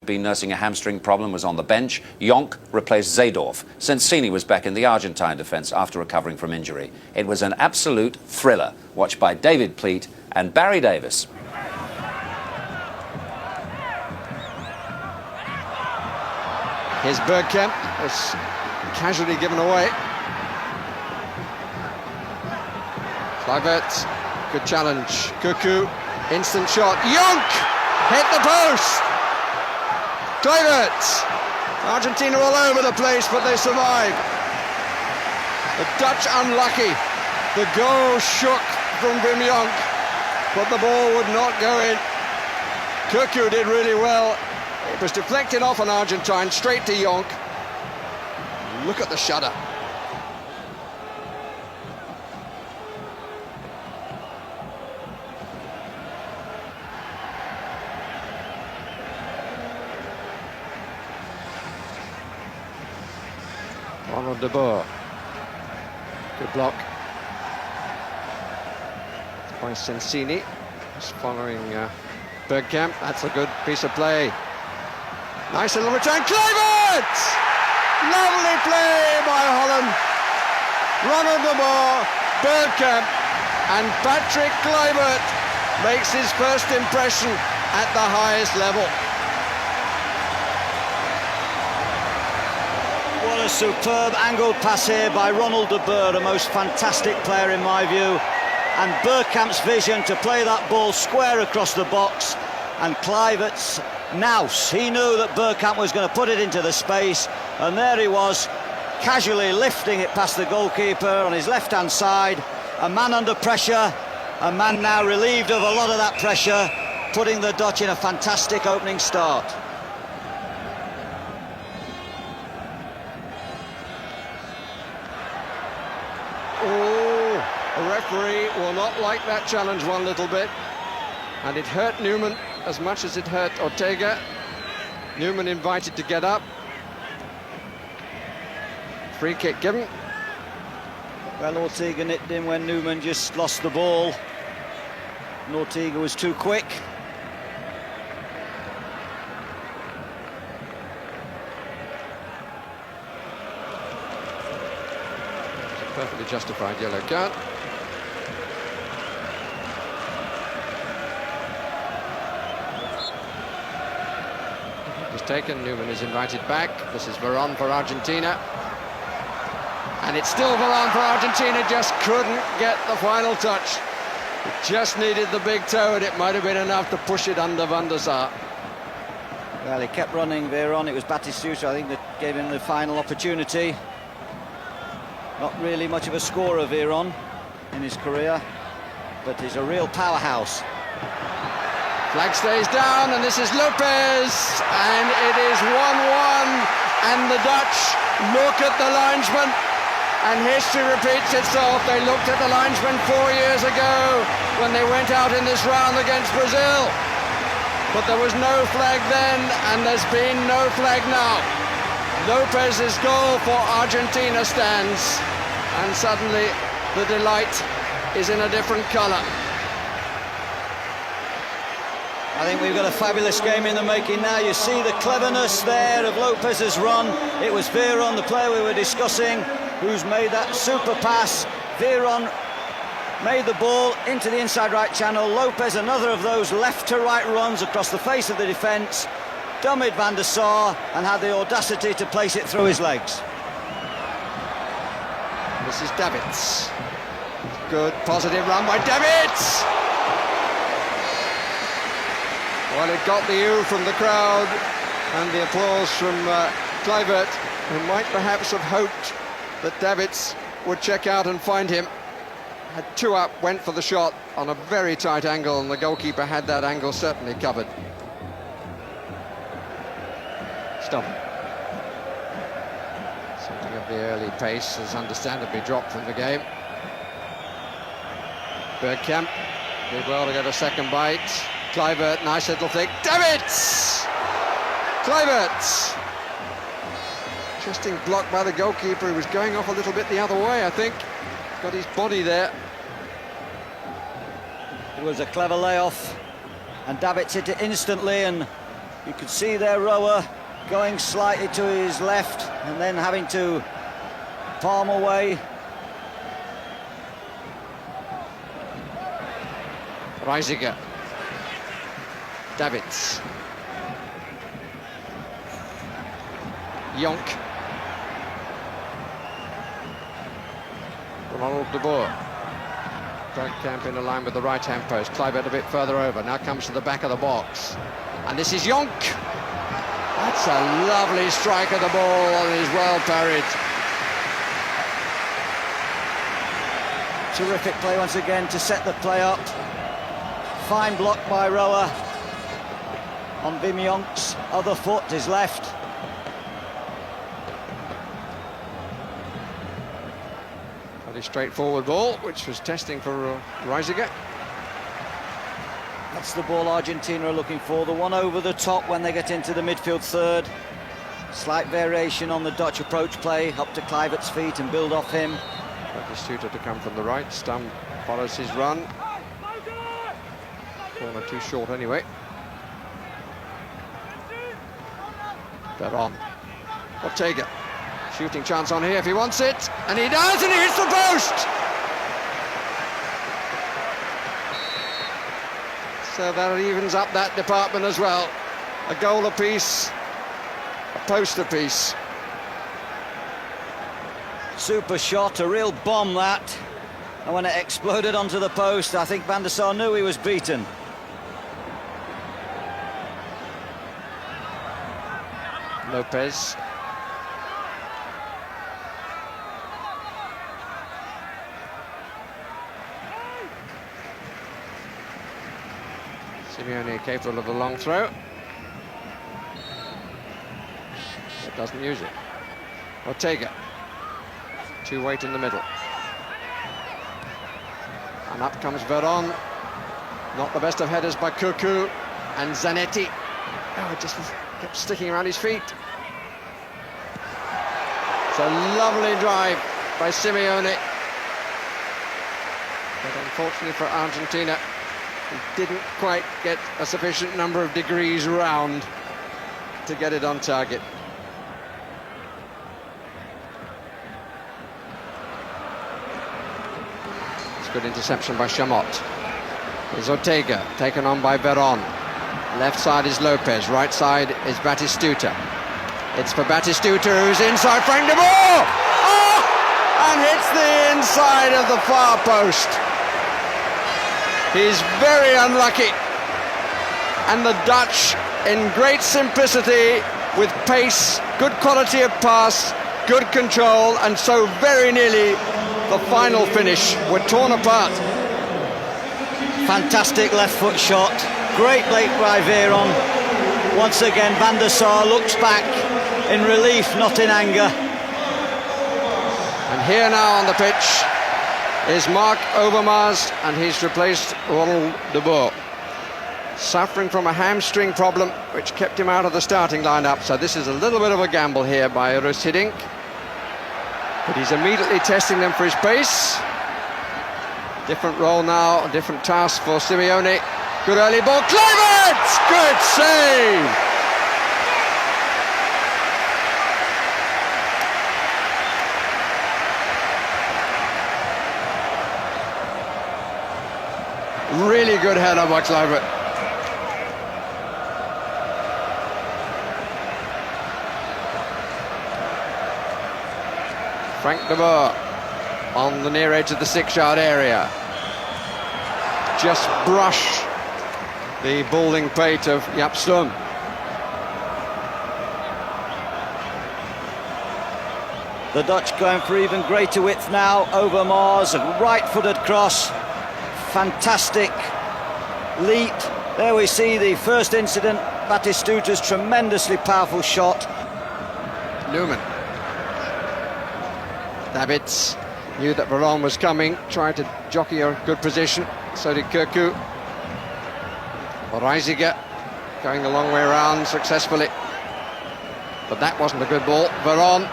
been nursing a hamstring problem, was on the bench. Jonk replaced Seedorf. Sensini was back in the Argentine defence after recovering from injury. It was an absolute thriller, watched by David Pleat and Barry Davis. Here's Bergkamp, was casually given away. Kluivert, good challenge. Cuckoo, instant shot. Jonk hit the post. Kluivert. Argentina all over the place, but they survive. The Dutch unlucky. The goal shook from Wim Jonk, but the ball would not go in. Cuckoo did really well. It was deflected off an Argentine, straight to Jonk. Look at the shudder. Ronald de Boer. Good block by Sensini. Just following Bergkamp. That's a good piece of play. Nice little return. Kluivert! Lovely play by Holland. Ronald de Boer, Bergkamp, and Patrick Kluivert makes his first impression at the highest level. What a superb angled pass here by Ronald de Boer, a most fantastic player in my view. And Bergkamp's vision to play that ball square across the box, and Kluivert's nous. He knew that Bergkamp was going to put it into the space, and there he was, casually lifting it past the goalkeeper on his left-hand side. A man under pressure, a man now relieved of a lot of that pressure, putting the Dutch in a fantastic opening start. The referee will not like that challenge one little bit, and it hurt Newman as much as it hurt Ortega. Newman invited to get up. Free kick given. Well, Ortega nipped in when Newman just lost the ball, and Ortega was too quick. It's a perfectly justified yellow card. Taken. Newman is invited back. This is Veron for Argentina, and it's still Veron for Argentina. Just couldn't get the final touch. It just needed the big toe, and it might have been enough to push it under Van der Sar. Well, he kept running Veron. It was Batistuta, I think, that gave him the final opportunity. Not really much of a scorer, Veron, in his career, but he's a real powerhouse. Flag stays down, and this is Lopez, and it is 1-1, and the Dutch look at the linesman, and history repeats itself. They looked at the linesman 4 years ago when they went out in this round against Brazil, but there was no flag then, and there's been no flag now. Lopez's goal for Argentina stands, and suddenly the delight is in a different colour. I think we've got a fabulous game in the making now. You see the cleverness there of Lopez's run. It was Veron, the player we were discussing, who's made that super pass. Veron made the ball into the inside right channel. Lopez, another of those left to right runs across the face of the defence, dummied Van der Sar and had the audacity to place it through his legs. This is Davids. Good positive run by Davids. Well, it got the ewe from the crowd and the applause from Kluivert, who might perhaps have hoped that Davids would check out and find him. Had two up, went for the shot on a very tight angle, and the goalkeeper had that angle certainly covered. Stubborn. Something of the early pace has understandably dropped from the game. Bergkamp did well to get a second bite. Kluivert, nice little thing. Davids! Kluivert! Interesting block by the goalkeeper. He was going off a little bit the other way, I think. Got his body there. It was a clever layoff, and Davids hit it instantly, and You could see their rower going slightly to his left and then having to palm away. Reisiger. Davids. Jonk. Ronald de Boer. Bergkamp in a line with the right-hand post. Kluivert a bit further over. Now comes to the back of the box. And this is Jonk. That's a lovely strike of the ball and is well parried. Terrific play once again to set the play up. Fine block by Rower on Wim Jonk's other foot, his left. Pretty straightforward ball, which was testing for Reisiger. That's the ball Argentina are looking for, the one over the top when they get into the midfield third. Slight variation on the Dutch approach play, up to Kluivert's feet and build off him. Batistuta to come from the right. Stam follows his run. Corner too short anyway. Veron. Ortega. Shooting chance on here if he wants it. And he does, and he hits the post! So that evens up that department as well. A goal apiece, a post apiece. Super shot, a real bomb that. And when it exploded onto the post, I think Van der Sar knew he was beaten. Lopez. Simeone capable of a long throw. But doesn't use it. Ortega. Two weight in the middle. And up comes Veron. Not the best of headers by Cocu. And Zanetti. Oh, it just kept sticking around his feet. It's a lovely drive by Simeone. But unfortunately for Argentina, he didn't quite get a sufficient number of degrees round to get it on target. It's good interception by Chamot. Here's Ortega, taken on by Veron. Left side is Lopez, right side is Batistuta. It's for Batistuta, who's inside Frank de Boer! Oh! And hits the inside of the far post. He's very unlucky. And the Dutch, in great simplicity, with pace, good quality of pass, good control, and so very nearly the final finish, were torn apart. Fantastic left foot shot. Great break by Veron. Once again, Van der Sar looks back in relief, not in anger. And here now on the pitch is Mark Overmars, and he's replaced Ronald de Boer. Suffering from a hamstring problem, which kept him out of the starting lineup. So this is a little bit of a gamble here by Rus Hiddink. But he's immediately testing them for his pace. Different role now, a different task for Simeone. Good early ball, Kluivert! Good save! Really good header by Kluivert. Frank de Boer on the near edge of the 6-yard area. Just brush the balding pate of Jaap Stam. The Dutch going for even greater width now. Overmars, a right-footed cross. Fantastic leap. There we see the first incident. Batistuta's tremendously powerful shot. Newman. Davids knew that Veron was coming, tried to jockey a good position. So did Cocu. Reisiger going the long way around successfully. But that wasn't a good ball. Veron.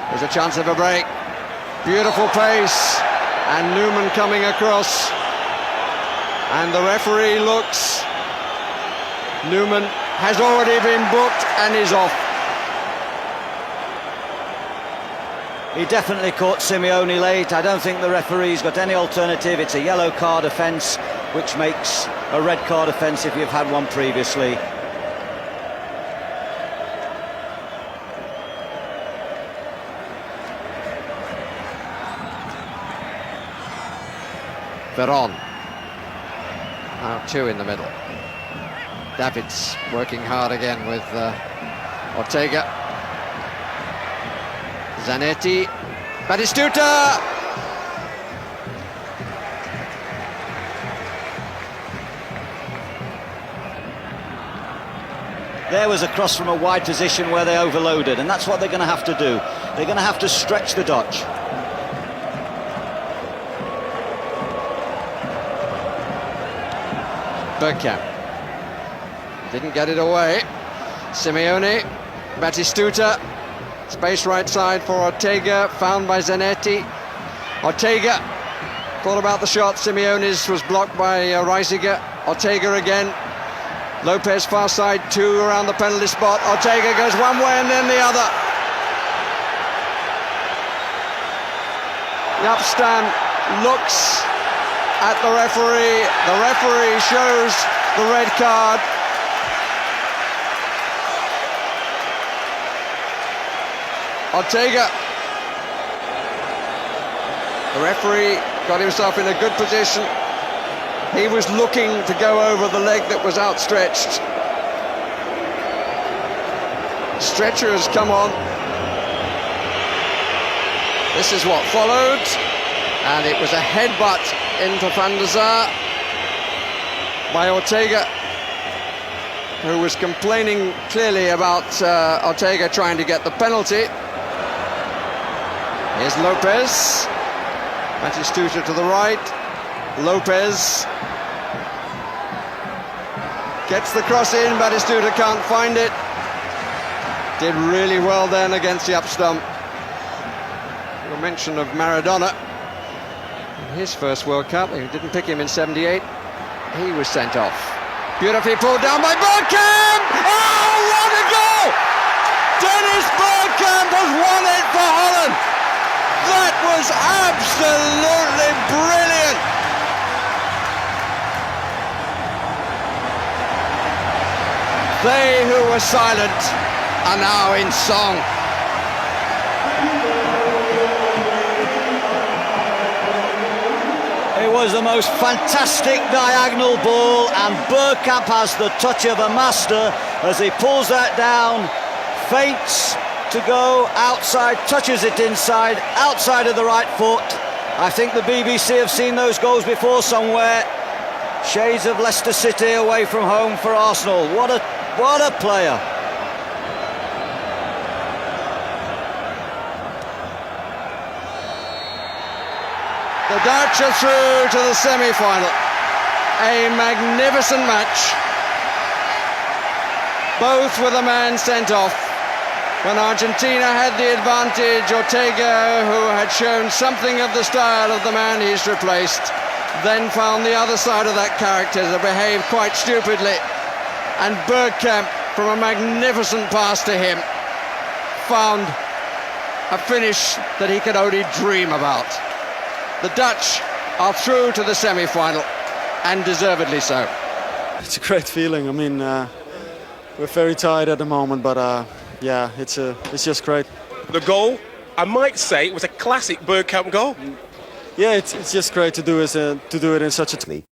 There's a chance of a break. Beautiful pace. And Newman coming across. And the referee looks. Newman has already been booked and is off. He definitely caught Simeone late. I don't think the referee's got any alternative. It's a yellow card offence, which makes a red card offence if you've had one previously. Veron. Now two in the middle. Davids working hard again with Ortega. Zanetti. Batistuta! There was a cross from a wide position where they overloaded, and that's what they're going to have to do. They're going to have to stretch the Dutch. Bergkamp didn't get it away. Simeone, Batistuta, space right side for Ortega, found by Zanetti. Ortega thought about the shot. Simeone's was blocked by Reisiger. Ortega again. Lopez far side, two around the penalty spot. Ortega goes one way and then the other. Yapstam looks at the referee. The referee shows the red card. Ortega. The referee got himself in a good position. He was looking to go over the leg that was outstretched. Stretcher has come on. This is what followed. And it was a headbutt into Van der Sar by Ortega, who was complaining clearly about Ortega trying to get the penalty. Here's Lopez. Batistuta to the right. Lopez gets the cross in. Batistuta can't find it. Did really well then against the up stump. A mention of Maradona. In his first World Cup, he didn't pick him in '78. He was sent off. Beautifully pulled down by Bergkamp. Oh, what a goal! Dennis Bergkamp has won it for Holland. That was absolutely brilliant. They who were silent are now in song. It was the most fantastic diagonal ball, and Bergkamp has the touch of a master as he pulls that down, feints to go outside, touches it inside, outside of the right foot. I think the BBC have seen those goals before somewhere. Shades of Leicester City away from home for Arsenal. What a player. The Dutch are through to the semi-final. A magnificent match. Both with a man sent off. When Argentina had the advantage, Ortega, who had shown something of the style of the man he's replaced, then found the other side of that character to behave quite stupidly. And Bergkamp, from a magnificent pass to him, found a finish that he could only dream about. The Dutch are through to the semi-final, and deservedly so. It's a great feeling. I mean, we're very tired at the moment, but yeah, it's just great. The goal, I might say, was a classic Bergkamp goal. Yeah, it's just great to do it in such a